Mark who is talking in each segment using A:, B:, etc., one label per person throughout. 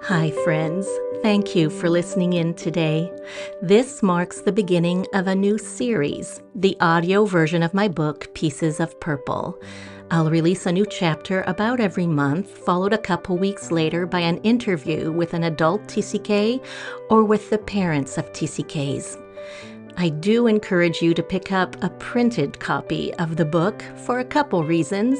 A: Hi, friends. Thank you for listening in today. This marks the beginning of a new series, the audio version of my book, Pieces of Purple. I'll release a new chapter about every month, followed a couple weeks later by an interview with an adult TCK or with the parents of TCKs. I do encourage you to pick up a printed copy of the book for a couple reasons.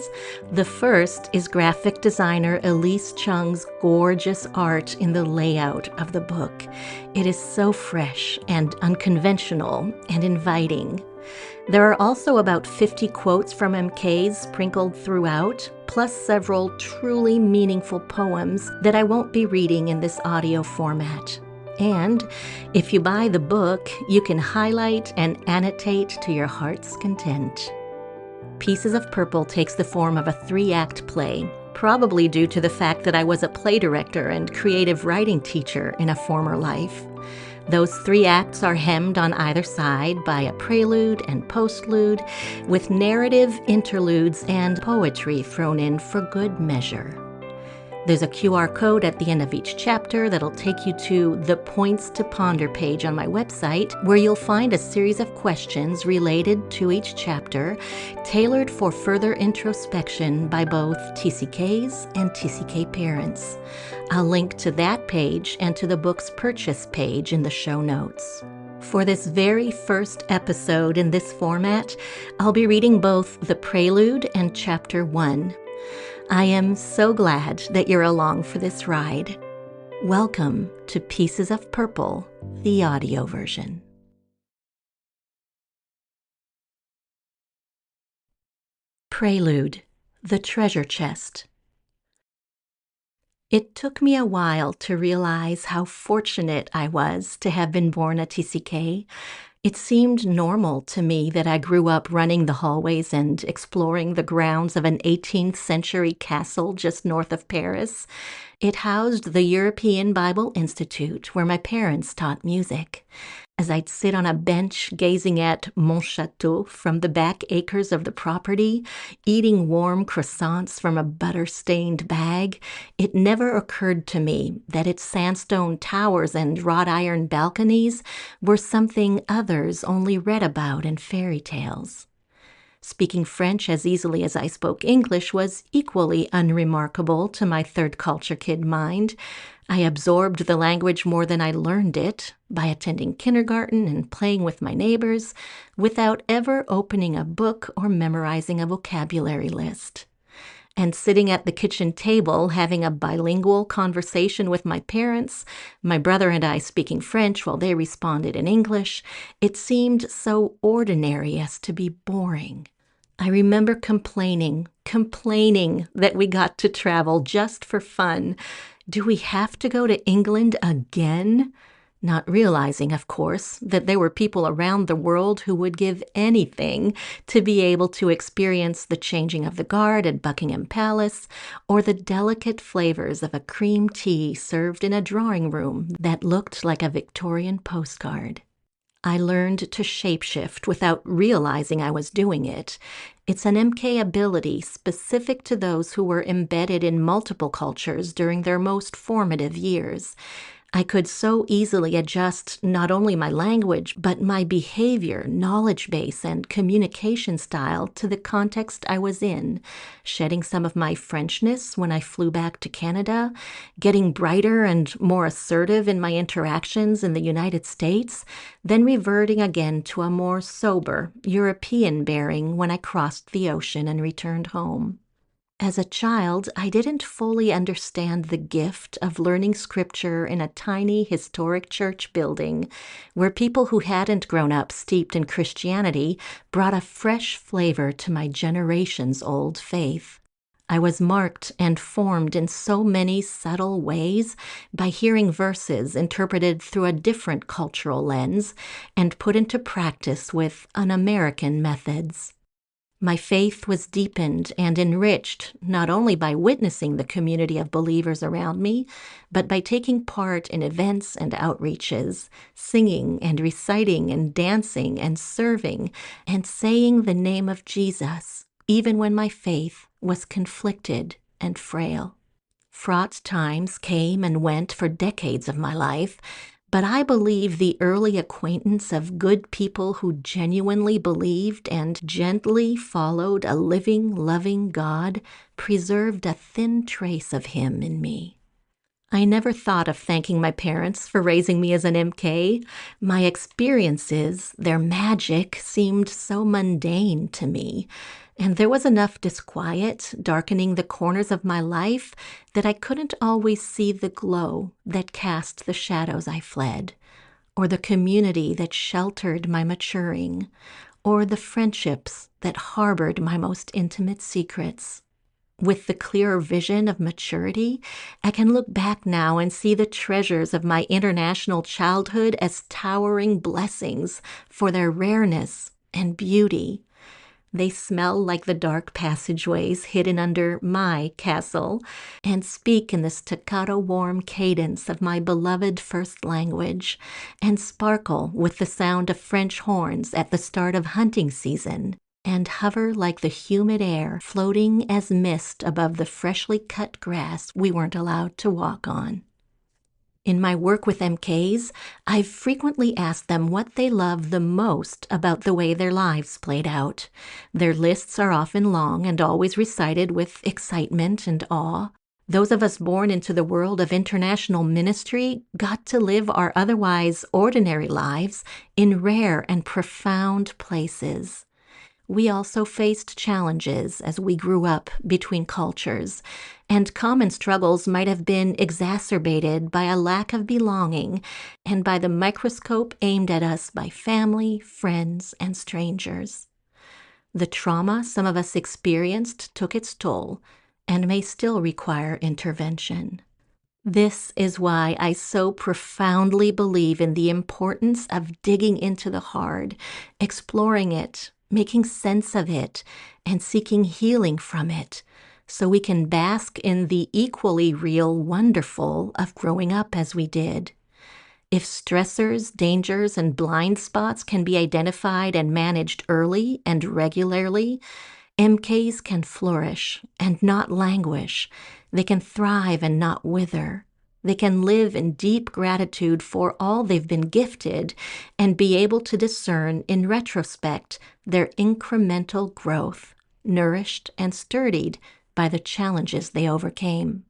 A: The first is graphic designer Elise Chung's gorgeous art in the layout of the book. It is so fresh and unconventional and inviting. There are also about 50 quotes from MKs sprinkled throughout, plus several truly meaningful poems that I won't be reading in this audio format. And if you buy the book, you can highlight and annotate to your heart's content. Pieces of Purple takes the form of a 3-act play, probably due to the fact that I was a play director and creative writing teacher in a former life. Those 3 acts are hemmed on either side by a prelude and postlude, with narrative, interludes, and poetry thrown in for good measure. There's a QR code at the end of each chapter that'll take you to the Points to Ponder page on my website, where you'll find a series of questions related to each chapter, tailored for further introspection by both TCKs and TCK parents. I'll link to that page and to the book's purchase page in the show notes. For this very first episode in this format, I'll be reading both the Prelude and Chapter One. I am so glad that you're along for this ride. Welcome to Pieces of Purple, the audio version. Prelude, the Treasure Chest. It took me a while to realize how fortunate I was to have been born a TCK. It seemed normal to me that I grew up running the hallways and exploring the grounds of an 18th century castle just north of Paris. It housed the European Bible Institute, where my parents taught music. As I'd sit on a bench gazing at Mon Château from the back acres of the property, eating warm croissants from a butter-stained bag, it never occurred to me that its sandstone towers and wrought iron balconies were something others only read about in fairy tales. Speaking French as easily as I spoke English was equally unremarkable to my third culture kid mind. I absorbed the language more than I learned it by attending kindergarten and playing with my neighbors without ever opening a book or memorizing a vocabulary list. And sitting at the kitchen table having a bilingual conversation with my parents, my brother and I speaking French while they responded in English, it seemed so ordinary as to be boring. I remember complaining that we got to travel just for fun. Do we have to go to England again? Not realizing, of course, that there were people around the world who would give anything to be able to experience the changing of the guard at Buckingham Palace, or the delicate flavors of a cream tea served in a drawing room that looked like a Victorian postcard. I learned to shapeshift without realizing I was doing it. It's an MK ability specific to those who were embedded in multiple cultures during their most formative years. I could so easily adjust not only my language, but my behavior, knowledge base, and communication style to the context I was in, shedding some of my Frenchness when I flew back to Canada, getting brighter and more assertive in my interactions in the United States, then reverting again to a more sober, European bearing when I crossed the ocean and returned home. As a child, I didn't fully understand the gift of learning scripture in a tiny historic church building where people who hadn't grown up steeped in Christianity brought a fresh flavor to my generations-old faith. I was marked and formed in so many subtle ways by hearing verses interpreted through a different cultural lens and put into practice with un-American methods. My faith was deepened and enriched not only by witnessing the community of believers around me, but by taking part in events and outreaches, singing and reciting and dancing and serving and saying the name of Jesus, even when my faith was conflicted and frail. Fraught times came and went for decades of my life, but I believe the early acquaintance of good people who genuinely believed and gently followed a living, loving God preserved a thin trace of Him in me. I never thought of thanking my parents for raising me as an MK. My experiences, their magic, seemed so mundane to me, and there was enough disquiet darkening the corners of my life that I couldn't always see the glow that cast the shadows I fled, or the community that sheltered my maturing, or the friendships that harbored my most intimate secrets. With the clearer vision of maturity, I can look back now and see the treasures of my international childhood as towering blessings for their rareness and beauty. They smell like the dark passageways hidden under my castle and speak in the staccato warm cadence of my beloved first language and sparkle with the sound of French horns at the start of hunting season and hover like the humid air floating as mist above the freshly cut grass we weren't allowed to walk on. In my work with MKs, I've frequently asked them what they love the most about the way their lives played out. Their lists are often long and always recited with excitement and awe. Those of us born into the world of international ministry got to live our otherwise ordinary lives in rare and profound places. We also faced challenges as we grew up between cultures, and common struggles might have been exacerbated by a lack of belonging and by the microscope aimed at us by family, friends, and strangers. The trauma some of us experienced took its toll and may still require intervention. This is why I so profoundly believe in the importance of digging into the hard, exploring it, making sense of it, and seeking healing from it, so we can bask in the equally real wonderful of growing up as we did. If stressors, dangers, and blind spots can be identified and managed early and regularly, MKs can flourish and not languish. They can thrive and not wither. They can live in deep gratitude for all they've been gifted and be able to discern in retrospect their incremental growth, nourished and sturdied by the challenges they overcame.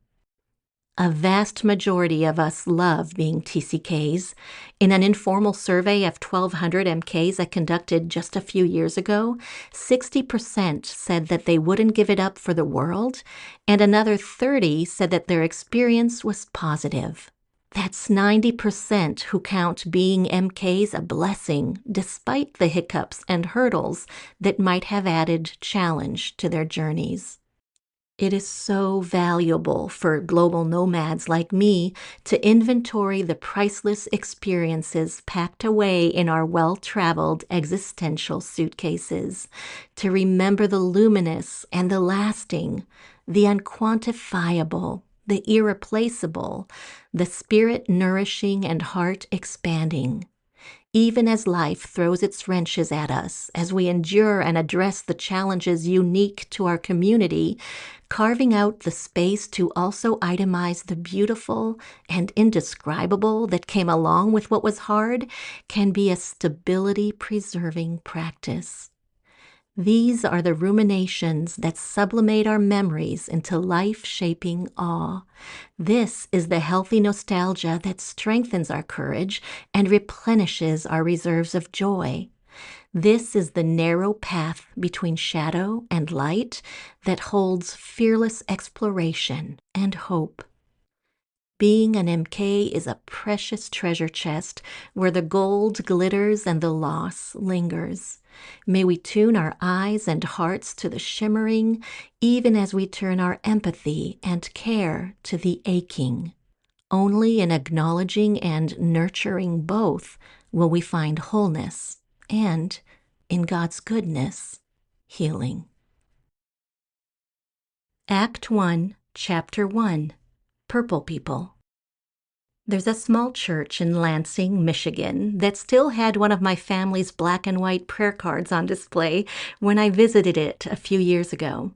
A: A vast majority of us love being TCKs. In an informal survey of 1,200 MKs I conducted just a few years ago, 60% said that they wouldn't give it up for the world, and another 30% said that their experience was positive. That's 90% who count being MKs a blessing, despite the hiccups and hurdles that might have added challenge to their journeys. It is so valuable for global nomads like me to inventory the priceless experiences packed away in our well-traveled existential suitcases, to remember the luminous and the lasting, the unquantifiable, the irreplaceable, the spirit-nourishing and heart-expanding. Even as life throws its wrenches at us, as we endure and address the challenges unique to our community, carving out the space to also itemize the beautiful and indescribable that came along with what was hard can be a stability-preserving practice. These are the ruminations that sublimate our memories into life-shaping awe. This is the healthy nostalgia that strengthens our courage and replenishes our reserves of joy. This is the narrow path between shadow and light that holds fearless exploration and hope. Being an MK is a precious treasure chest where the gold glitters and the loss lingers. May we tune our eyes and hearts to the shimmering, even as we turn our empathy and care to the aching. Only in acknowledging and nurturing both will we find wholeness and, in God's goodness, healing. Act 1, Chapter 1, Purple People. There's a small church in Lansing, Michigan, that still had one of my family's black and white prayer cards on display when I visited it a few years ago.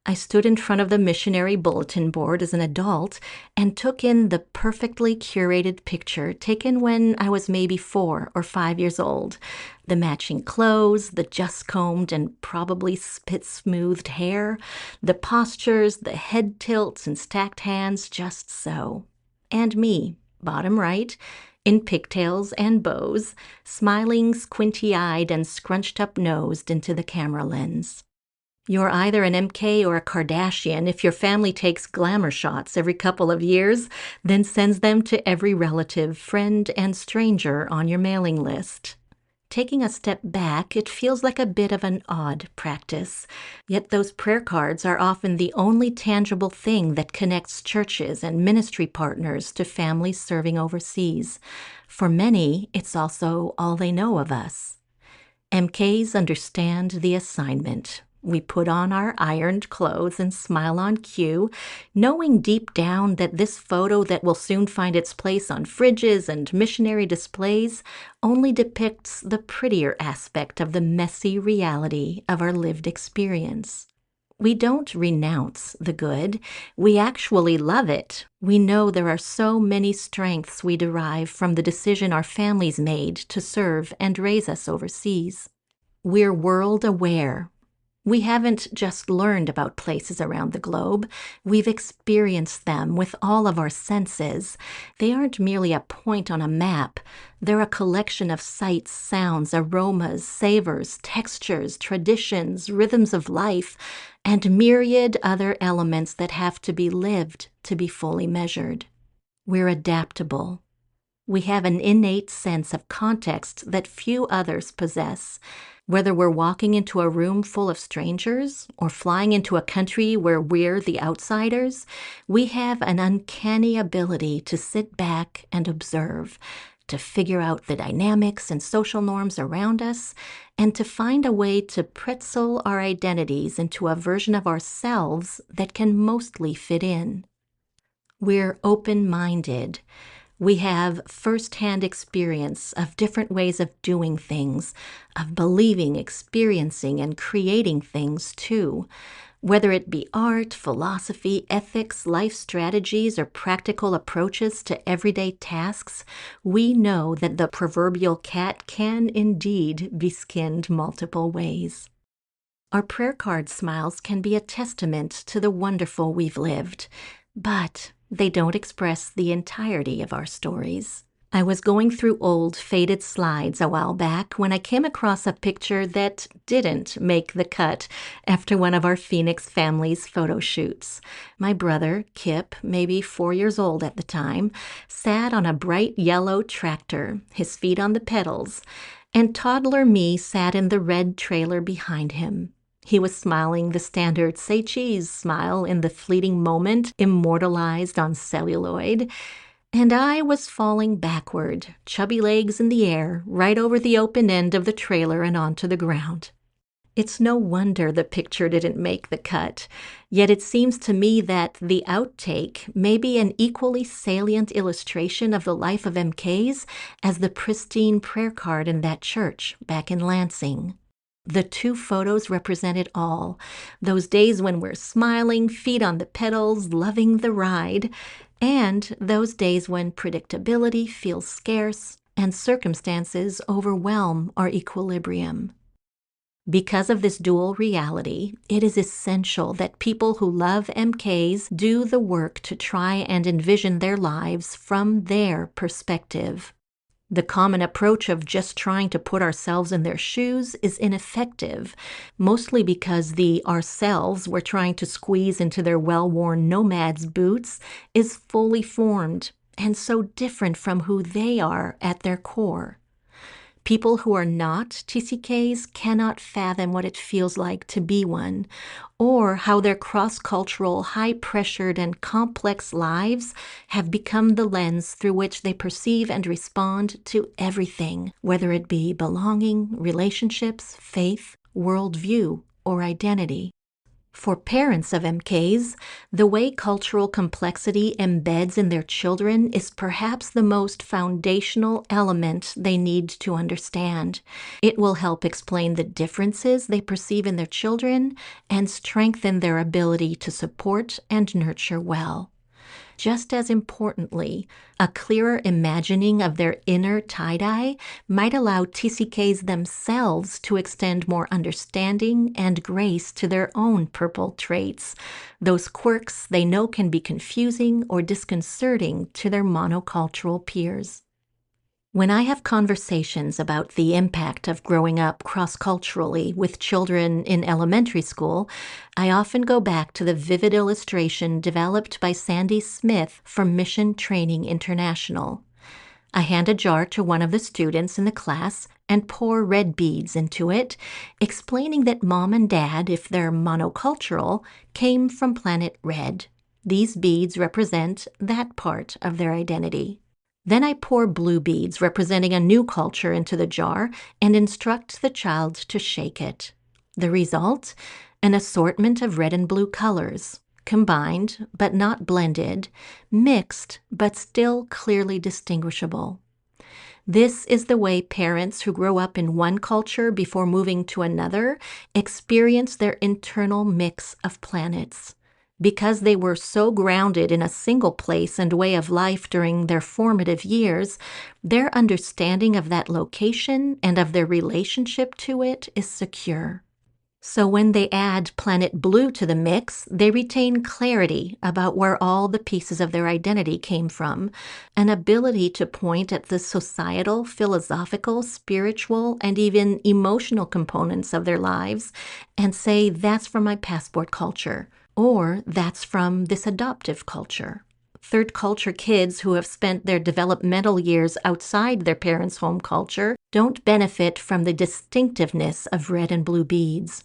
A: I stood in front of the missionary bulletin board as an adult and took in the perfectly curated picture taken when I was maybe 4 or 5 years old. The matching clothes, the just combed and probably spit-smoothed hair, the postures, the head tilts and stacked hands just so. And me, bottom right, in pigtails and bows, smiling squinty-eyed and scrunched-up-nosed into the camera lens. You're either an MK or a Kardashian if your family takes glamour shots every couple of years, then sends them to every relative, friend, and stranger on your mailing list. Taking a step back, it feels like a bit of an odd practice. Yet those prayer cards are often the only tangible thing that connects churches and ministry partners to families serving overseas. For many, it's also all they know of us. MKs understand the assignment. We put on our ironed clothes and smile on cue, knowing deep down that this photo that will soon find its place on fridges and missionary displays only depicts the prettier aspect of the messy reality of our lived experience. We don't renounce the good. We actually love it. We know there are so many strengths we derive from the decision our families made to serve and raise us overseas. We're world aware. We haven't just learned about places around the globe. We've experienced them with all of our senses. They aren't merely a point on a map. They're a collection of sights, sounds, aromas, savors, textures, traditions, rhythms of life, and myriad other elements that have to be lived to be fully measured. We're adaptable. We have an innate sense of context that few others possess. Whether we're walking into a room full of strangers or flying into a country where we're the outsiders, we have an uncanny ability to sit back and observe, to figure out the dynamics and social norms around us, and to find a way to pretzel our identities into a version of ourselves that can mostly fit in. We're open-minded. We have first-hand experience of different ways of doing things, of believing, experiencing, and creating things too. Whether it be art, philosophy, ethics, life strategies, or practical approaches to everyday tasks, we know that the proverbial cat can indeed be skinned multiple ways. Our prayer card smiles can be a testament to the wonderful we've lived, but they don't express the entirety of our stories. I was going through old, faded slides a while back when I came across a picture that didn't make the cut after one of our Phoenix family's photo shoots. My brother, Kip, maybe 4 years old at the time, sat on a bright yellow tractor, his feet on the pedals, and toddler me sat in the red trailer behind him. He was smiling the standard say cheese smile in the fleeting moment immortalized on celluloid, and I was falling backward, chubby legs in the air, right over the open end of the trailer and onto the ground. It's no wonder the picture didn't make the cut, yet it seems to me that the outtake may be an equally salient illustration of the life of MKs as the pristine prayer card in that church back in Lansing. The two photos represent it all, those days when we're smiling, feet on the pedals, loving the ride, and those days when predictability feels scarce and circumstances overwhelm our equilibrium. Because of this dual reality, it is essential that people who love MKs do the work to try and envision their lives from their perspective. The common approach of just trying to put ourselves in their shoes is ineffective, mostly because the ourselves we're trying to squeeze into their well-worn nomads' boots is fully formed and so different from who they are at their core. People who are not TCKs cannot fathom what it feels like to be one, or how their cross-cultural, high-pressured, and complex lives have become the lens through which they perceive and respond to everything, whether it be belonging, relationships, faith, worldview, or identity. For parents of MKs, the way cultural complexity embeds in their children is perhaps the most foundational element they need to understand. It will help explain the differences they perceive in their children and strengthen their ability to support and nurture well. Just as importantly, a clearer imagining of their inner tie-dye might allow TCKs themselves to extend more understanding and grace to their own purple traits, those quirks they know can be confusing or disconcerting to their monocultural peers. When I have conversations about the impact of growing up cross-culturally with children in elementary school, I often go back to the vivid illustration developed by Sandy Smith from Mission Training International. I hand a jar to one of the students in the class and pour red beads into it, explaining that Mom and Dad, if they're monocultural, came from planet Red. These beads represent that part of their identity. Then I pour blue beads representing a new culture into the jar and instruct the child to shake it. The result? An assortment of red and blue colors, combined but not blended, mixed but still clearly distinguishable. This is the way parents who grow up in one culture before moving to another experience their internal mix of planets. Because they were so grounded in a single place and way of life during their formative years, their understanding of that location and of their relationship to it is secure. So when they add planet blue to the mix, they retain clarity about where all the pieces of their identity came from, an ability to point at the societal, philosophical, spiritual, and even emotional components of their lives and say, that's from my passport culture. Or that's from this adoptive culture. Third culture kids who have spent their developmental years outside their parents' home culture don't benefit from the distinctiveness of red and blue beads.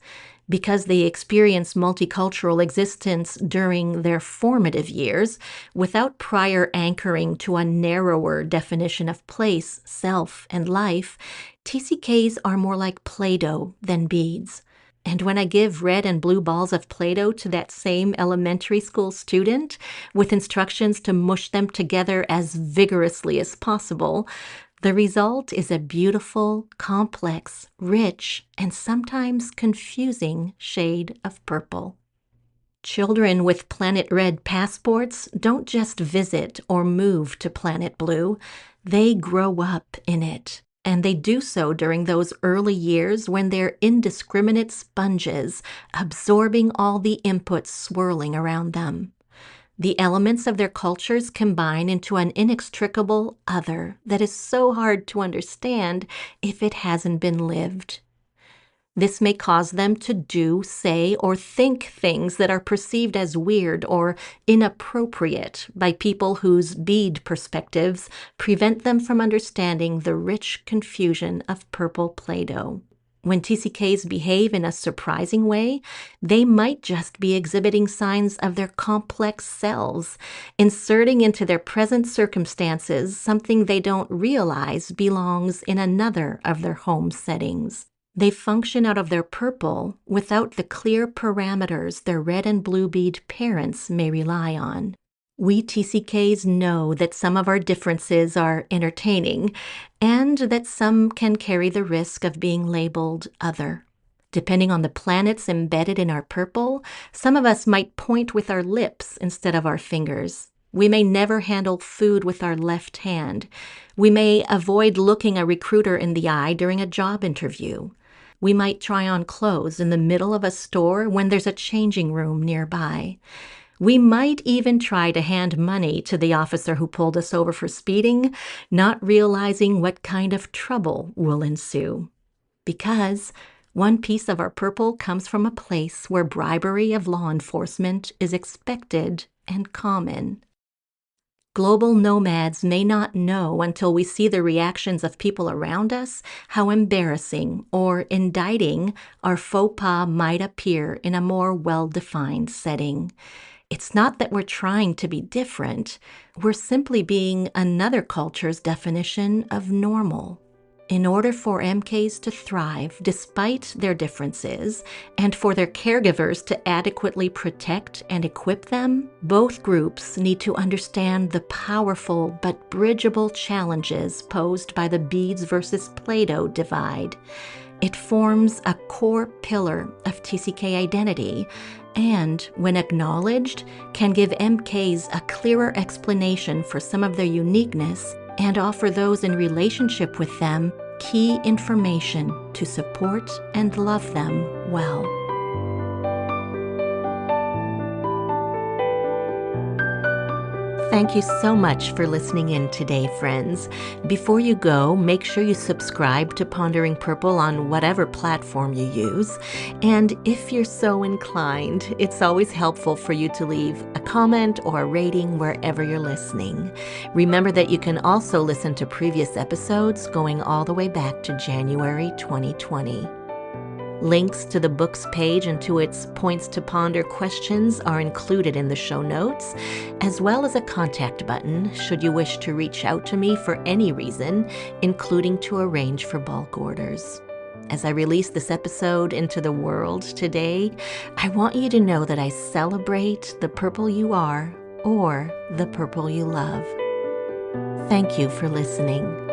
A: Because they experience multicultural existence during their formative years, without prior anchoring to a narrower definition of place, self, and life, TCKs are more like Play-Doh than beads. And when I give red and blue balls of Play-Doh to that same elementary school student, with instructions to mush them together as vigorously as possible, the result is a beautiful, complex, rich, and sometimes confusing shade of purple. Children with Planet Red passports don't just visit or move to Planet Blue, they grow up in it. And they do so during those early years when they're indiscriminate sponges, absorbing all the inputs swirling around them. The elements of their cultures combine into an inextricable other that is so hard to understand if it hasn't been lived. This may cause them to do, say, or think things that are perceived as weird or inappropriate by people whose bead perspectives prevent them from understanding the rich confusion of purple Play-Doh. When TCKs behave in a surprising way, they might just be exhibiting signs of their complex selves, inserting into their present circumstances something they don't realize belongs in another of their home settings. They function out of their purple without the clear parameters their red and blue bead parents may rely on. We TCKs know that some of our differences are entertaining and that some can carry the risk of being labeled other. Depending on the planets embedded in our purple, some of us might point with our lips instead of our fingers. We may never handle food with our left hand. We may avoid looking a recruiter in the eye during a job interview. We might try on clothes in the middle of a store when there's a changing room nearby. We might even try to hand money to the officer who pulled us over for speeding, not realizing what kind of trouble will ensue. Because one piece of our purple comes from a place where bribery of law enforcement is expected and common. Global nomads may not know until we see the reactions of people around us how embarrassing or indicting our faux pas might appear in a more well-defined setting. It's not that we're trying to be different, we're simply being another culture's definition of normal. In order for MKs to thrive despite their differences and for their caregivers to adequately protect and equip them, both groups need to understand the powerful but bridgeable challenges posed by the beads versus Play-Doh divide. It forms a core pillar of TCK identity and, when acknowledged, can give MKs a clearer explanation for some of their uniqueness and offer those in relationship with them key information to support and love them well. Thank you so much for listening in today, friends. Before you go, make sure you subscribe to Pondering Purple on whatever platform you use. And if you're so inclined, it's always helpful for you to leave a comment or a rating wherever you're listening. Remember that you can also listen to previous episodes going all the way back to January 2020. Links to the book's page and to its Points to Ponder questions are included in the show notes, as well as a contact button should you wish to reach out to me for any reason, including to arrange for bulk orders. As I release this episode into the world today, I want you to know that I celebrate the purple you are or the purple you love. Thank you for listening.